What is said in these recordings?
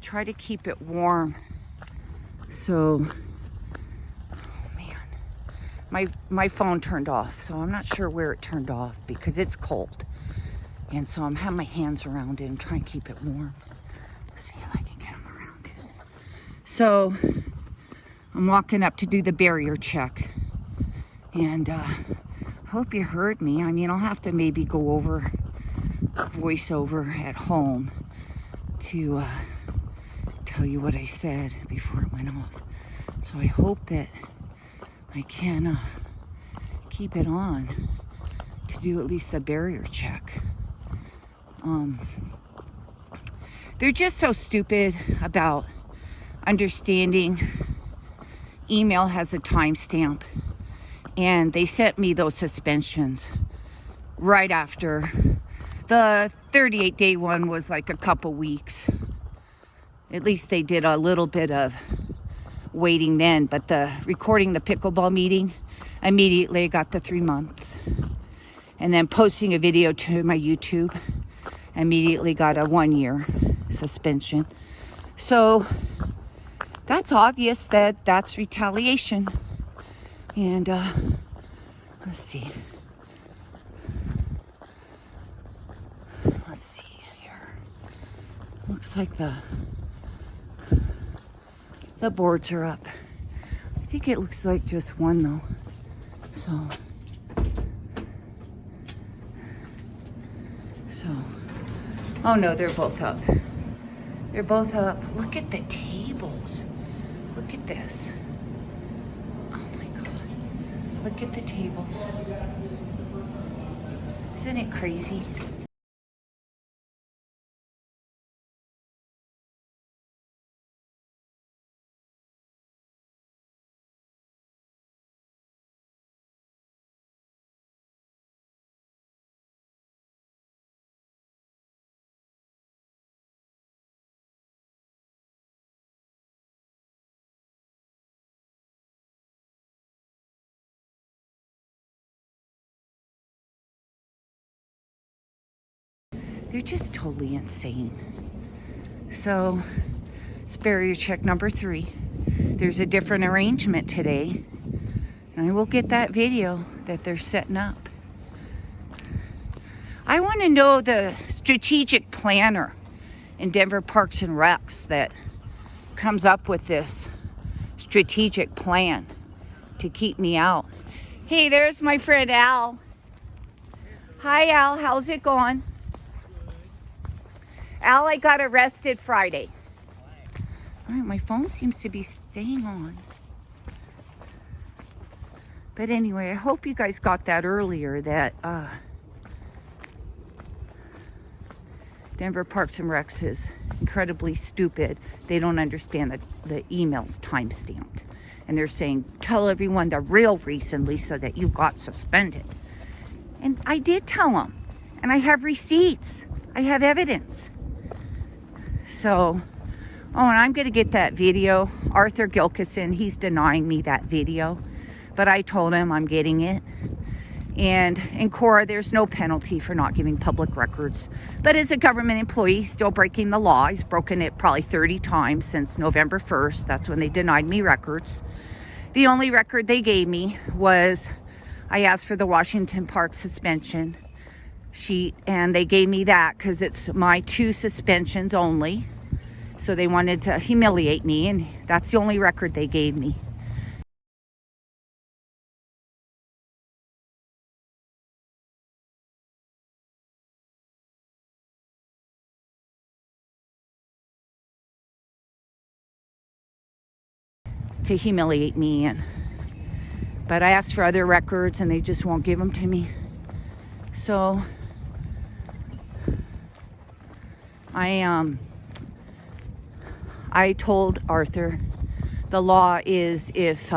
try to keep it warm. So, oh man, my phone turned off, so I'm not sure where it turned off because it's cold. And so I'm having my hands around it and trying to keep it warm. Let's see if I can get them around it. So I'm walking up to do the barrier check. And hope you heard me. I mean, I'll have to maybe go over voiceover at home to tell you what I said before it went off. So I hope that I can keep it on to do at least a barrier check. They're just so stupid about understanding email has a timestamp, and they sent me those suspensions right after. The 38-day one was like a couple weeks. At least they did a little bit of waiting then, but the recording the pickleball meeting, immediately I got the 3 months. And then posting a video to my YouTube, immediately got a 1 year suspension. So that's obvious that that's retaliation. And let's see here. Looks like the boards are up. I think it looks like just one though. So oh no, they're both up. They're both up. Look at the tables. Look at this. Oh my God. Look at the tables. Isn't it crazy? They're just totally insane. So it's barrier check number 3. There's a different arrangement today. And I will get that video that they're setting up. I want to know the strategic planner in Denver Parks and Recs that comes up with this strategic plan to keep me out. Hey, there's my friend Al. Hi Al, how's it going? Al, I got arrested Friday. All right, my phone seems to be staying on. But anyway, I hope you guys got that earlier, that Denver Parks and Recs is incredibly stupid. They don't understand that the email's time-stamped. And they're saying, tell everyone the real reason, Lisa, that you got suspended. And I did tell them. And I have receipts. I have evidence. So, oh, and I'm going to get that video. Arthur Gilkison, he's denying me that video. But I told him I'm getting it. And in Cora, there's no penalty for not giving public records. But as a government employee, he's still breaking the law. He's broken it probably 30 times since November 1st. That's when they denied me records. The only record they gave me was I asked for the Washington Park suspension sheet, and they gave me that because it's my 2 suspensions only. So they wanted to humiliate me, and that's the only record they gave me. To humiliate me, but I asked for other records and they just won't give them to me. So I told Arthur the law is if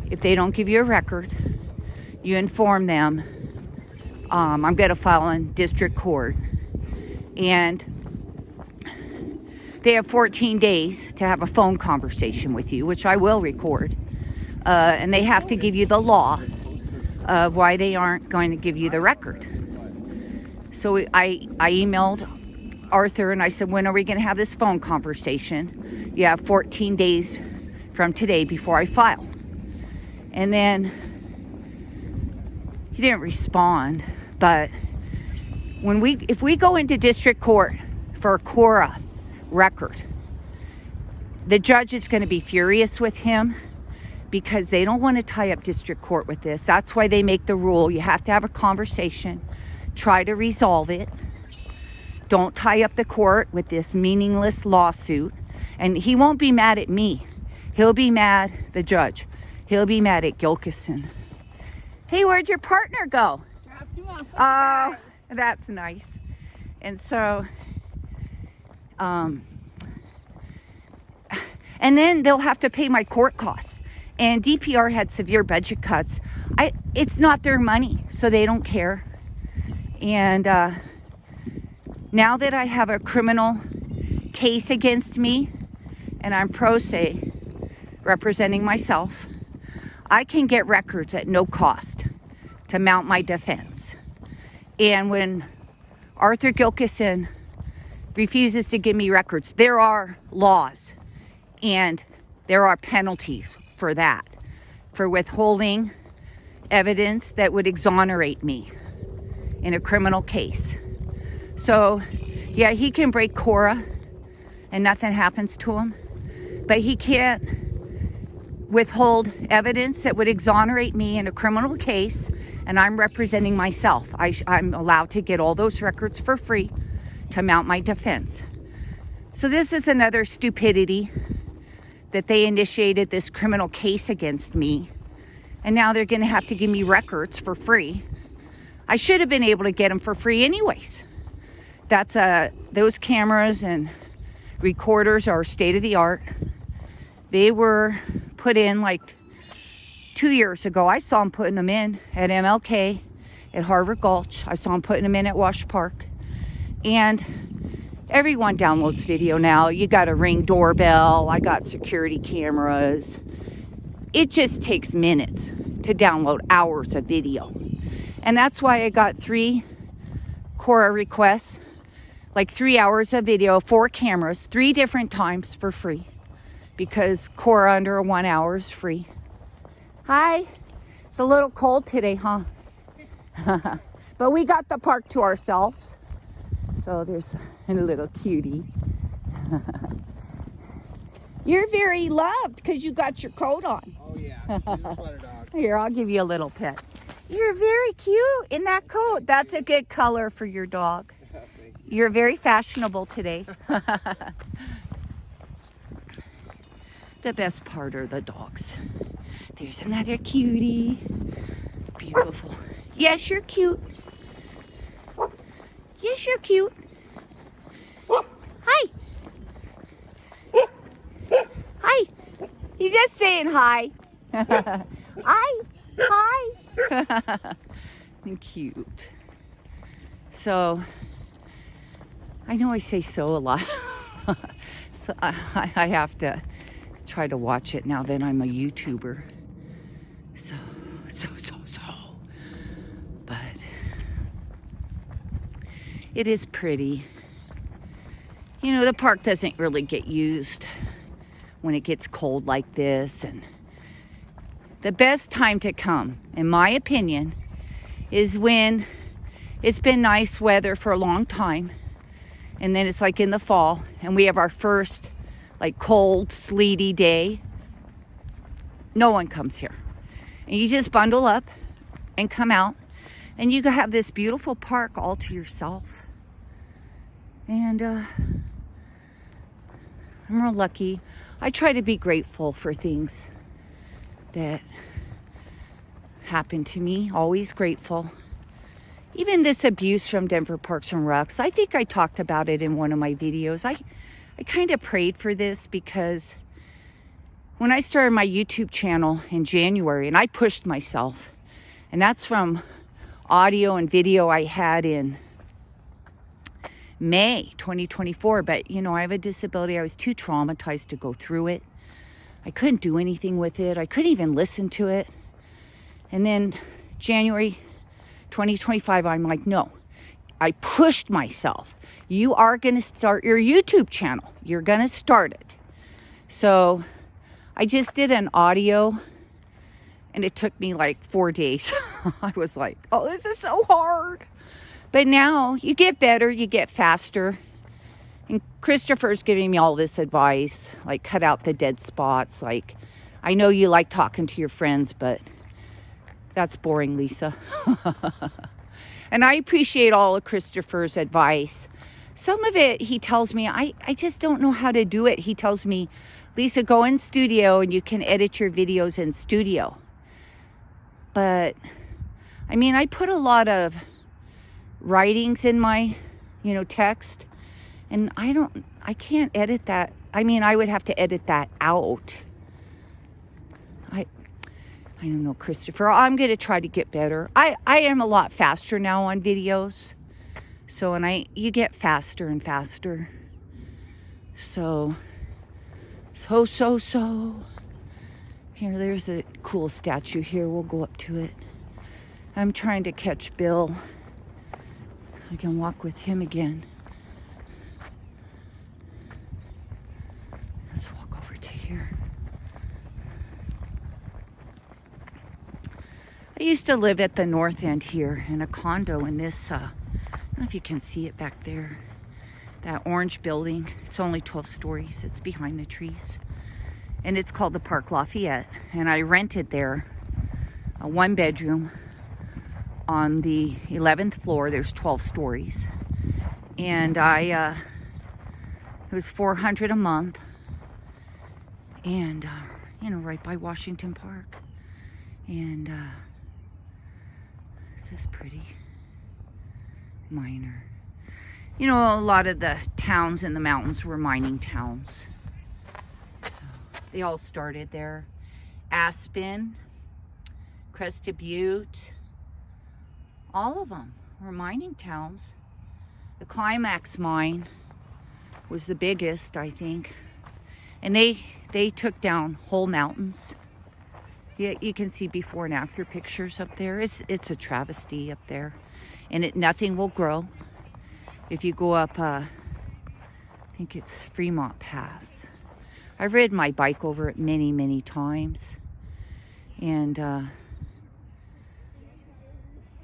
they don't give you a record, you inform them. I'm going to file in district court, and they have 14 days to have a phone conversation with you, which I will record. And they have to give you the law of why they aren't going to give you the record. So I emailed Arthur and I said, when are we going to have this phone conversation? You have 14 days from today before I file. And then he didn't respond. But if we go into district court for a Cora record, the judge is going to be furious with him because they don't want to tie up district court with this. That's why they make the rule. You have to have a conversation, try to resolve it. Don't tie up the court with this meaningless lawsuit. And he won't be mad at me. He'll be mad, the judge. He'll be mad at Gilkison. Hey, where'd your partner go? Oh, that's nice. And so, and then they'll have to pay my court costs. And DPR had severe budget cuts. It's not their money, so they don't care. And now that I have a criminal case against me, and I'm pro se, representing myself, I can get records at no cost to mount my defense. And when Arthur Gilkison refuses to give me records, there are laws and there are penalties for that, for withholding evidence that would exonerate me in a criminal case. So, yeah, he can break Cora and nothing happens to him, but he can't withhold evidence that would exonerate me in a criminal case, and I'm representing myself. I'm allowed to get all those records for free to mount my defense. So this is another stupidity that they initiated this criminal case against me, and now they're going to have to give me records for free. I should have been able to get them for free anyways. That's those cameras and recorders are state of the art. They were put in like 2 years ago. I saw them putting them in at MLK, at Harvard Gulch. I saw them putting them in at Wash Park. And everyone downloads video now. You got a Ring doorbell. I got security cameras. It just takes minutes to download hours of video. And that's why I got 3 Cora requests, like 3 hours of video, 4 cameras, 3 different times for free. Because Cora under 1 hour is free. Hi. It's a little cold today, huh? But we got the park to ourselves. So there's a little cutie. You're very loved because you got your coat on. Oh yeah, she's a sweater dog. Here, I'll give you a little pet. You're very cute in that coat. That's a good color for your dog. You're very fashionable today. The best part are the dogs. There's another cutie. Beautiful. Yes, you're cute. Yes, you're cute. Hi. Hi. He's just saying hi. Hi. Hi. Cute. So, I know I say so a lot. So I have to try to watch it now that I'm a YouTuber. So. But it is pretty. You know, the park doesn't really get used when it gets cold like this. And the best time to come, in my opinion, is when it's been nice weather for a long time. And then it's like in the fall and we have our first like cold, sleety day. No one comes here. And you just bundle up and come out and you can have this beautiful park all to yourself. And I'm real lucky. I try to be grateful for things that happen to me. Always grateful. Even this abuse from Denver Parks and Recs. I think I talked about it in one of my videos. I kind of prayed for this because when I started my YouTube channel in January, and I pushed myself, and that's from audio and video I had in May 2024. But, you know, I have a disability. I was too traumatized to go through it. I couldn't do anything with it. I couldn't even listen to it. And then January 2025, I'm like, no, I pushed myself. You are going to start your YouTube channel. You're going to start it. So I just did an audio, and it took me like 4 days. I was like, oh, this is so hard. But now you get better, you get faster. And Christopher's giving me all this advice, like cut out the dead spots. Like, I know you like talking to your friends, but that's boring, Lisa. And I appreciate all of Christopher's advice. Some of it, he tells me, I just don't know how to do it. He tells me, Lisa, go in studio and you can edit your videos in studio. But, I mean, I put a lot of writings in my, text. And I can't edit that. I mean, I would have to edit that out. I don't know, Christopher. I'm going to try to get better. I am a lot faster now on videos. So, you get faster and faster. So. Here, there's a cool statue here. We'll go up to it. I'm trying to catch Bill. I can walk with him again. Let's walk over to here. I used to live at the north end here in a condo in this, I don't know if you can see it back there. That orange building. It's only 12 stories. It's behind the trees. And it's called the Park Lafayette. And I rented there a 1-bedroom on the 11th floor. There's 12 stories. And it was $400 a month. And, right by Washington Park. And this is pretty minor. A lot of the towns in the mountains were mining towns. So they all started there. Aspen, Crested Butte, all of them were mining towns. The Climax mine was the biggest, I think. And they took down whole mountains. Yeah, you can see before and after pictures up there. It's a travesty up there. And nothing will grow. If you go up, I think it's Fremont Pass. I've ridden my bike over it many, many times. And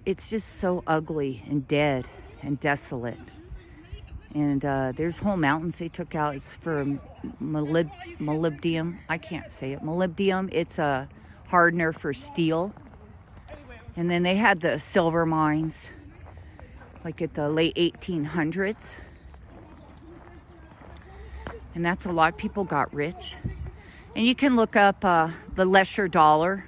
it's just so ugly and dead and desolate. And there's whole mountains they took out. It's for molybdenum. I can't say it. Molybdenum, it's a hardener for steel. And then they had the silver mines, like at the late 1800s. And that's a lot of people got rich. And you can look up the Lesher dollar.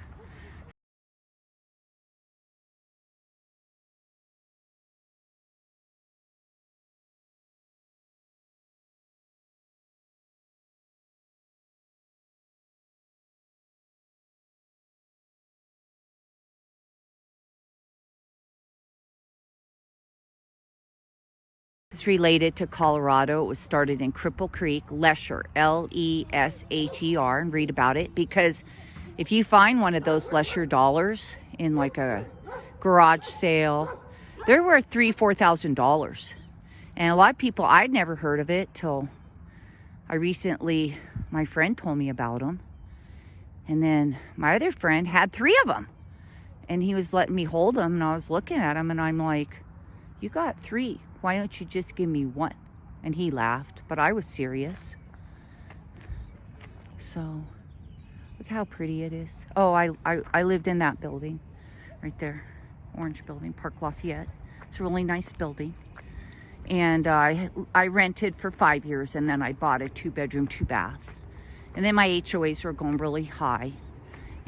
It's related to Colorado. It was started in Cripple Creek, Lesher, Lesher, and read about it. Because if you find one of those Lesher dollars in like a garage sale, they're worth $3,000-$4,000. And a lot of people, I'd never heard of it till my friend told me about them. And then my other friend had 3 of them. And he was letting me hold them, and I was looking at them, and I'm like, you got 3. Why don't you just give me 1? And he laughed, but I was serious. So, look how pretty it is. Oh, I lived in that building right there. Orange building, Park Lafayette. It's a really nice building. And I rented for 5 years, and then I bought a 2-bedroom, 2-bath. And then my HOAs were going really high.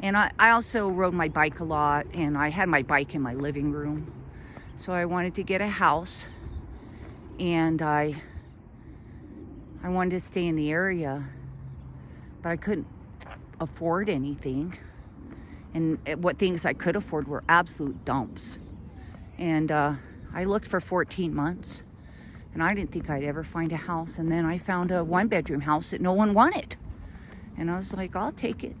And I also rode my bike a lot, and I had my bike in my living room. So I wanted to get a house. And I wanted to stay in the area, but I couldn't afford anything. And what things I could afford were absolute dumps. And I looked for 14 months, and I didn't think I'd ever find a house. And then I found a 1-bedroom house that no one wanted. And I was like, I'll take it.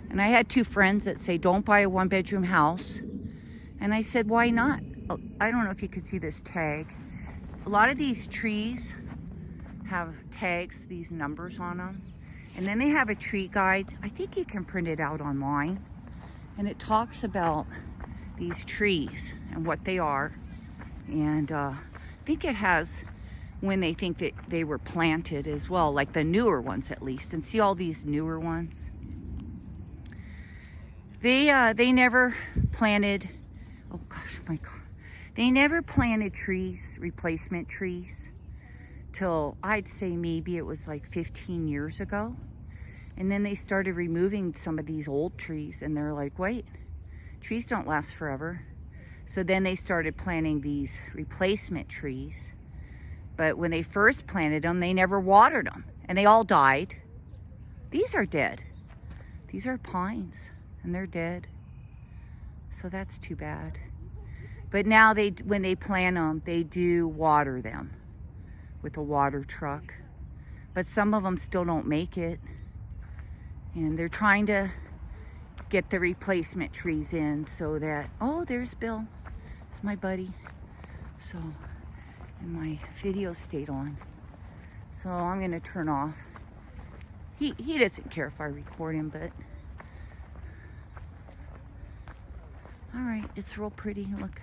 And I had 2 friends that say, don't buy a 1-bedroom house. And I said, why not? I don't know if you could see this tag. A lot of these trees have tags, these numbers on them. And then they have a tree guide. I think you can print it out online. And it talks about these trees and what they are. And I think it has when they think that they were planted as well, like the newer ones at least. And see all these newer ones? They never planted, oh gosh, my God. They never planted trees, replacement trees, till I'd say maybe it was like 15 years ago. And then they started removing some of these old trees, and they're like, wait, trees don't last forever. So then they started planting these replacement trees. But when they first planted them, they never watered them, and they all died. These are dead. These are pines, and they're dead. So that's too bad. But now when they plant them, they do water them with a water truck. But some of them still don't make it. And they're trying to get the replacement trees in so that, oh, there's Bill. It's my buddy. So, and my video stayed on. So I'm gonna turn off. He doesn't care if I record him, but. All right, it's real pretty. Look,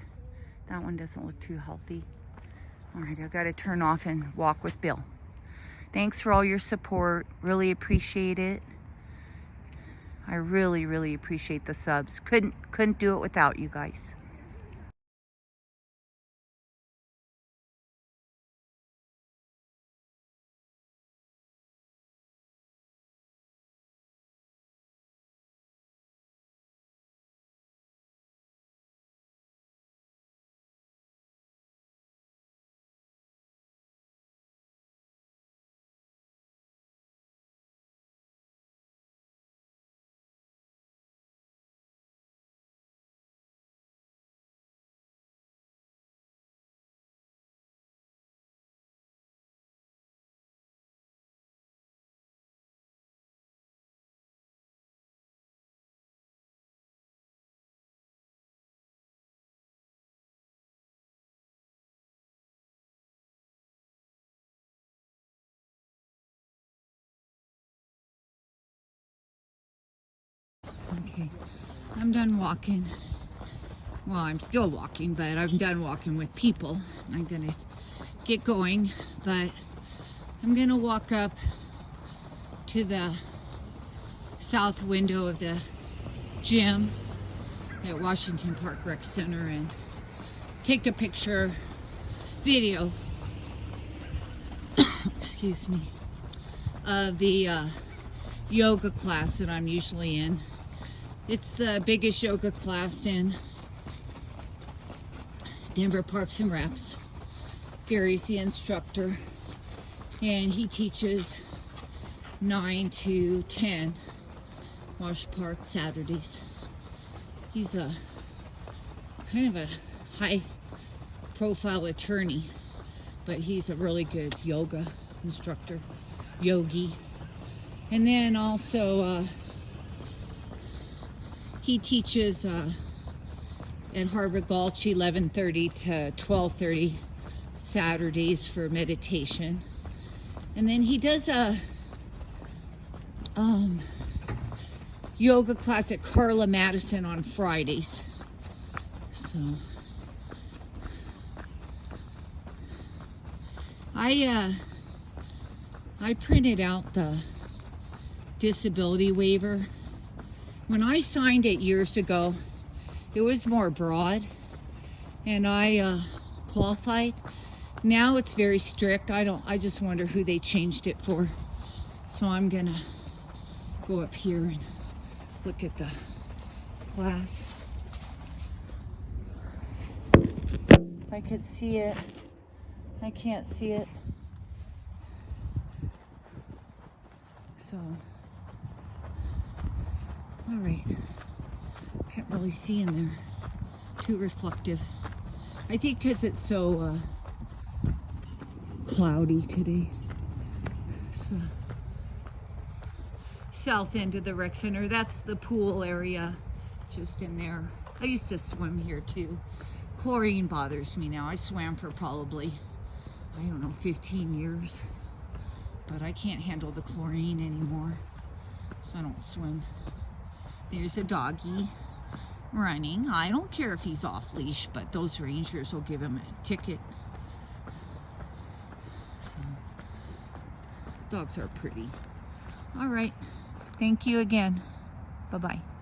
that one doesn't look too healthy. All right, I've got to turn off and walk with Bill. Thanks for all your support. Really appreciate it. I really, really appreciate the subs. Couldn't do it without you guys. Okay, I'm done walking. Well, I'm still walking, but I'm done walking with people. I'm gonna get going, but I'm gonna walk up to the south window of the gym at Washington Park Rec Center and take a picture, video, excuse me, of the yoga class that I'm usually in. It's the biggest yoga class in Denver Parks and Recs. Gary's the instructor, and he teaches 9 to 10 Wash Park Saturdays. He's a kind of a high profile attorney, but he's a really good yoga instructor, yogi. And then also he teaches at Harvard Gulch 11:30 to 12:30 Saturdays for meditation. And then he does a yoga class at Carla Madison on Fridays. So I printed out the disability waiver. When I signed it years ago, it was more broad, and I qualified. Now it's very strict. I just wonder who they changed it for. So I'm gonna go up here and look at the class. If I could see it, I can't see it. So, all right. Can't really see in there. Too reflective. I think because it's so cloudy today. So, south end of the rec center. That's the pool area, just in there. I used to swim here too. Chlorine bothers me now. I swam for probably, I don't know, 15 years. But I can't handle the chlorine anymore. So I don't swim. There's a doggy running. I don't care if he's off leash, but those rangers will give him a ticket. So, dogs are pretty. All right. Thank you again. Bye-bye.